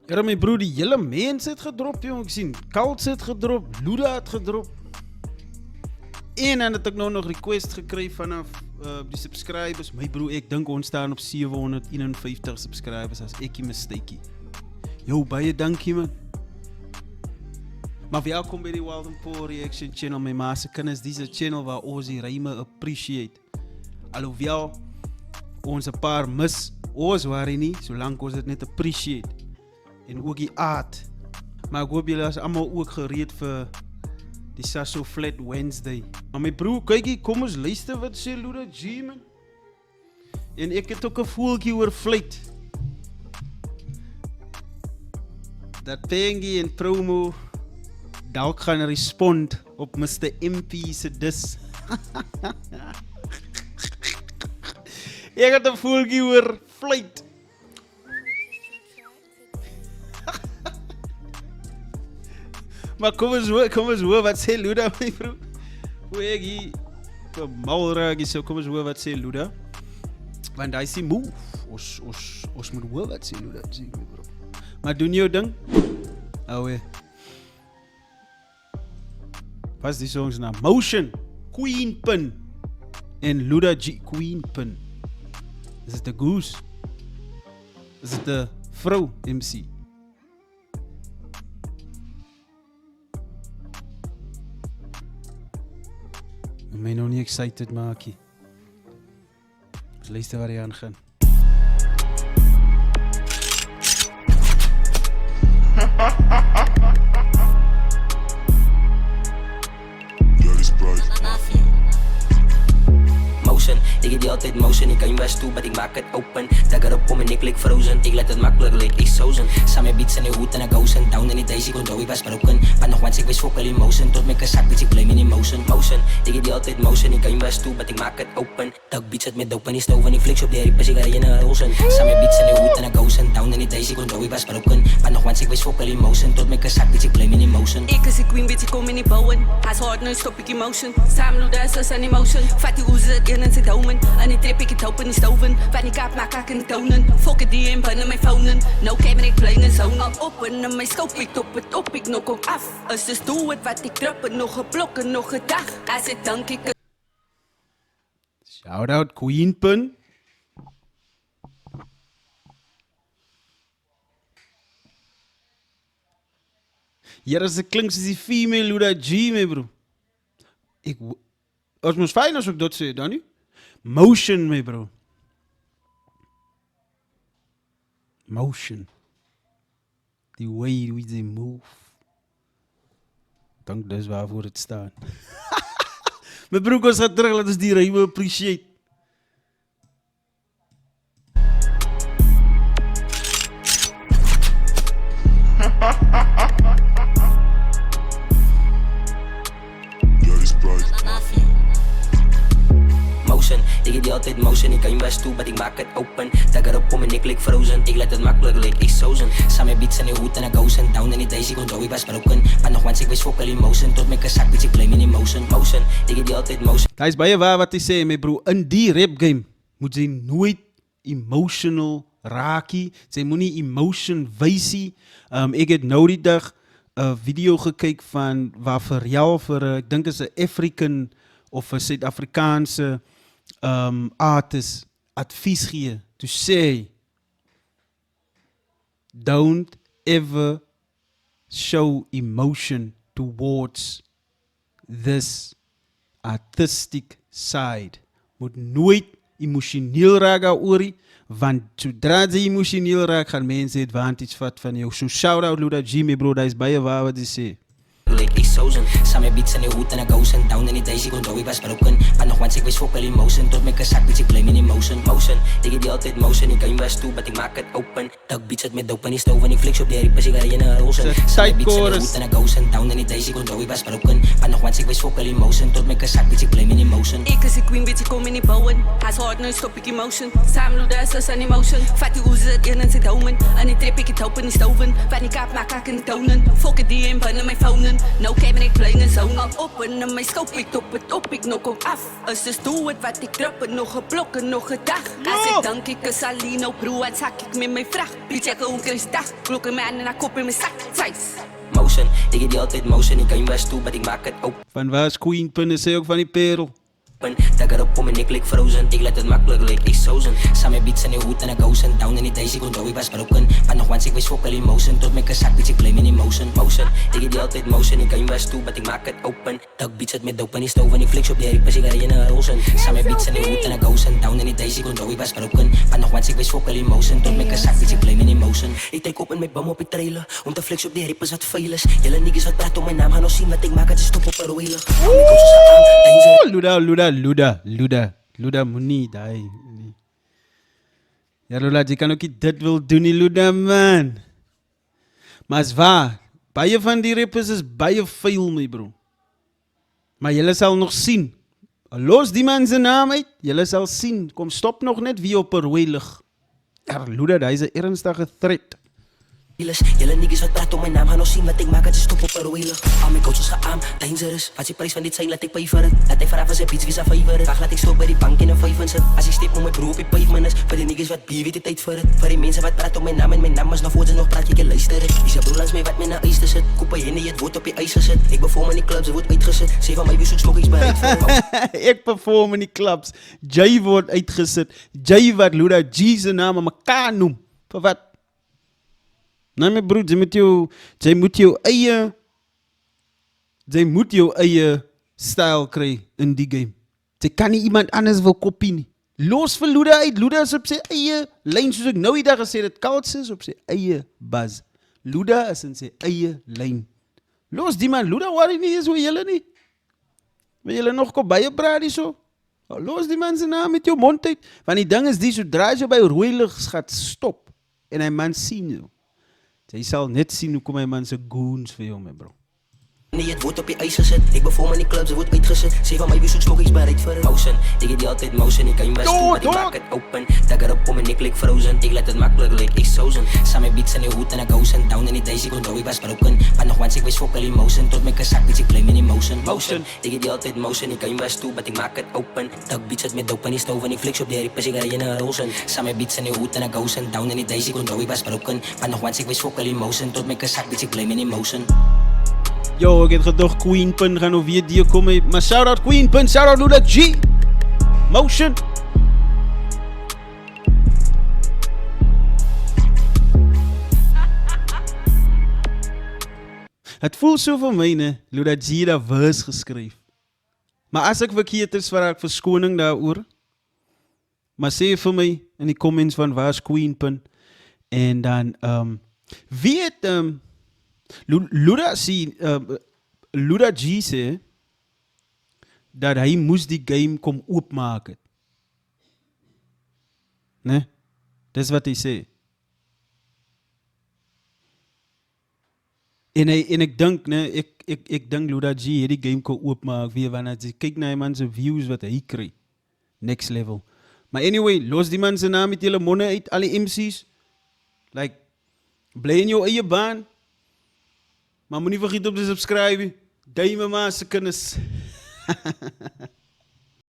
Ja, my broer, die hele mens het gedrop, jong. Ek sien, Kalt het gedrop, Luda het gedrop. En dan het ek nou nog request gekry vanaf die subscribers. My broer, ek dink ons staan op 751 subscribers as ek nie mistakie. Yo, baie dankie man. Maar welkom by die Wild and Poor Reaction channel, my maase kinders. Dis 'n channel waar ons die ryme appreciate. Alhoewel ons 'n paar mis, ons worry nie, solank ons dit net appreciate. En ook die aard. Maar ek hoop julle is allemaal ook gereed vir die Sasso Flat Wednesday. Maar my broer, kykie, kom ons luister wat sê Luda G, man. En ek het ook 'n voeltjie oor flight. Dat Pengie en Promo dalk gaan respond op Mr. MP se dis. Ek het 'n voeltjie oor flight. Maar kom eens hoor wat sê Luda, my bro. Hoe ek hier mal raak is, kom eens hoor wat sê Luda. Want hy sê move. Ons moet hoor wat sê Luda, sê my bro. Maar doen jou ding. Ouwe. Pas die songs na Motion, Queen Pin en Luda G, Queen Pin. Is dit 'n goose? Is dit 'n vrou MC? Ek ben nog nie excited maakie. Ons luister waar hy aangaan. Motion, ik heb die altijd motion, ik kan je best toe, maar ik maak het open. Dag erop om en ik lik frozen, ik let het makkelijk lik, ik sozen. Samen beats en je hoed en een gozen, down in die daisy, kon ik was broken. Maar nog eens ik wist fokkel in motion, tot mijn zak, bitch, ik blame in motion. Motion, ik heb die altijd motion, ik kan je best toe, maar ik maak het open. Dag beats het met dope en die stoven, ik fliks op die rippen, ik in een rozen. Samen beats en je hoed en een gozen, down in die daisy, kon ik was broken. Maar nog eens ik wist fokkel in motion, tot mijn zak, bitch, ik blame in motion. Ik is een queen, bitch, ik kom in die bouwen. Als hard, nu stop ik emotion. Samen doe dat, zoals een emotion. Vat die oezen, in en zit homen. En die trip ik het open in stoven. Van die kaap maak ik in tonen. Fokken die in binnen mijn phonen. No camera, ik play in zone. Al open en mijn scope, ik top het op, ik nog ook af. Als dus doe het wat ik trappen, nog een blokken, nog een dag. Als het dank ik. Shout out Queen Pin. Ja, dat klinkt als die female Luda G, my bro. Als het fijn als ik dat zeg, dan nu. Motion, my bro. Motion. The way we they move. Dank, dat is waarvoor het staat. Mijn broek was gaat terug, laat ons die rijmen appreciate. Motion, ik heb die altijd motion, ik kan je best toe, maar ik maak het open. Dag erop om en ik lik frozen, ik let het makkelijk lik, ik sozen. Samen beats en je hoed en een gozen, down in die daisy, kon ik was broken. Maar nog eens ik wist fokkel in motion, tot mijn zak, bitch, ik blame in motion. Motion, ik heb die altijd motion. Hij is baie waar wat hy sê, my bro. In die rap game moet jy nooit emotional raakie. Sy moet nie emotion wysie. Ek het nou die dag 'n video gekyk van waar Pharrell vir ek dink is 'n African of 'n Suid-Afrikaanse artist advies gee to say don't ever show emotion towards this artistic side. Moet nooit emotioneel raak daaroor, want zodra jy emotioneel raak, gaan mense advantage vat van jou. So shout out Luda G, my bro, dat is baie waar wat jy sê. Ik sozen, samen beats en je hoed en een gozen, down in die daisy, kon ik was broken. Maar nog eens ik wist fokkel in motion, tot mijn zak, bitch, ik blame in motion. Motion, ik heb die altijd motion, ik kan je best toe, maar ik maak het open. Dag beats het met dope en die stoven, ik fliks op die rippen, ik in een rozen. Samen beats en je hoed en een gozen, down in die daisy, kon ik was broken. Maar nog eens ik wist fokkel in motion, tot mijn zak, bitch, ik blame in motion. Ik is een queen, bitch, ik kom in die bouwen. Als hard, nu stop ik emotion. Samen doe dat, zoals een emotion. Vat die oezen, in en zit homen. En die trip ik het open in stoven. Van die kaap maak ik in tonen. Fokken die in binnen mijn phonen. houden. Nou kijk maar ik playing en zo al open. En mijn scope ik op, ik nog kom af. Als dus doe het wat ik trappen, nog een blokken, nog een dag. Als ik dank ik is alleen op broer, en zak ik met mijn vraag. Die checken hoe ik er dag, klokken mij aan en ik kop in mijn zak. Motion, ik heb die altijd motion, ik kan je best toe, maar ik maak het open. Van waar is Queen Pin is ook van die perel. Tak erop om en ik lik frozen. Ik let het makkelijk lik, ik sozen. Samen beats in de hoed en ik gozen. Down in die days, ik onthoud, ik was broken. Maar nog once, ik wees fokkel in motion. Tot mijn zak, bitch, ik blame in motion. Motion, ik heb die altijd motion, ik kan je best toe, maar ik maak het open. Tak beats het met dope en die stoven. Ik flex op die rippen, sigaretten in een rozen. Samen beats in de hoed en ik gozen. Down in die days, ik onthoud, ik was broken. Maar nog once, ik wees fokkel in motion. Tot mijn zak, bitch, ik blame in motion. Ik trek op en met bam op ik trailer. Om te flex op die rippen wat veel is. Jelle niggas wat praat om mijn naam, gaan nog zien wat ik maak, het is stop op een wheeler. Luda moet niet, die. Ja, Luda, je kan ook niet dit wil doen, nie, Luda, man. Maar is waar, baie van die rappers is baie veel, my bro. Maar jullie zal nog zien. Los die man zijn naam uit, jullie zal zien. Kom, stop nog net wie op er welig. Ja, Luda, dat is een ernstige threat. Jelle niggas wat praat om mijn naam, gaan nog zien wat ik maak, het is stop op een wheeler. Al mijn coaches geaam, dangerous. Wat is de prijs van dit zijn, laat ik pay voor het. Laat ik vanaf zijn beats, wie zijn favoriet. Graag laat ik stop bij die bank in een 5 zit. Als ik stip met mijn broer op die pavement is. Voor die niggas wat bier, weet die tijd voor het. Voor die mensen wat praat om mijn naam en mijn naam is nog voor ze nog praat, je kan luisteren. Wie zijn broer langs mij wat met naar ijs te zit. Koop bij hen, het wordt op je ijs gezet. Ik perform in die clubs, er wordt uitgezet. Zeg van mij, wie zoekt smok iets bereid voor. Ik perform in die clubs. Jay wordt uitgezet. Jay wat Luda G zijn naam aan elkaar noem. Voor wat? Nee, mijn broer, jy moet jou eie stijl krijgen in die game. Jy kan nie iemand anders wil kopie nie. Los vir Luda uit. Luda is op sy eie lijn, soos ek nou die dag gesê het, Kouts is op sy eie buzz. Luda is in sy eie lijn. Los die man, Luda worry nie is oor jylle nie. Wil jylle nog kom baie praat die so? Los die man sy naam met jou mond uit. Want die ding is die, sodra jy by roeiligs gaat stop, en hy man sien jou. Jy sal net sien hoe kom hy man sy goons vir jou, my bro. Nee, het wordt op je ijs gezet. Ik perform in die clubs, er wordt uitgezet. Zeg van mij, wie zoekt smok iets bereid voor het. Motion, ik heb die altijd motion. Ik kan je best doen, maar ik maak het open. Tak erop om en ik lik frozen. Ik let het makkelijk lik, ik sozen. Samen beats in de hoed en ik gozen. Down in die days, ik onthoud, ik was broken. Maar nog once, ik wees fokkel in motion. Tot mijn zak, bitch, ik blame in motion. Motion, ik heb die altijd motion. Ik kan je best doen, maar ik maak het open. Tak beats het met dope en die stoven. Ik flex op die rippen, sigaretten in een rozen. Samen beats in de hoed en ik gozen. Down in die days, ik onthoud, ik was broken. Maar nog once, ik wees fokkel in motion. Tot mijn zak, bitch, ik blame in motion. Yo, ik heb gedacht Queen Pin gaan nou weer die komen. Maar shout-out Queen Pin, shout-out Luda G. Motion. Het voelt zo voor mij, ne? Luda G dat verse geschreven. Maar als ik verkeerd is, vraag ik verskoning daarover. Maar sê vir my in die comments van waar is Queen Pin. En dan, wie het, Luda G sê dat hy moes die game kom oopmaak het. Ne? Dis wat hy sê. En ek dink, ne, ek dink Luda G het die game kon oopmaak weer, want as jy kyk na die man se views wat hy kry. Next level. Maar anyway, los die man se naam met julle monne uit, alle MC's. Like, bly in jou eie baan. Maar moet niet vergeten om te subscriben. Duimen maar, se kennis.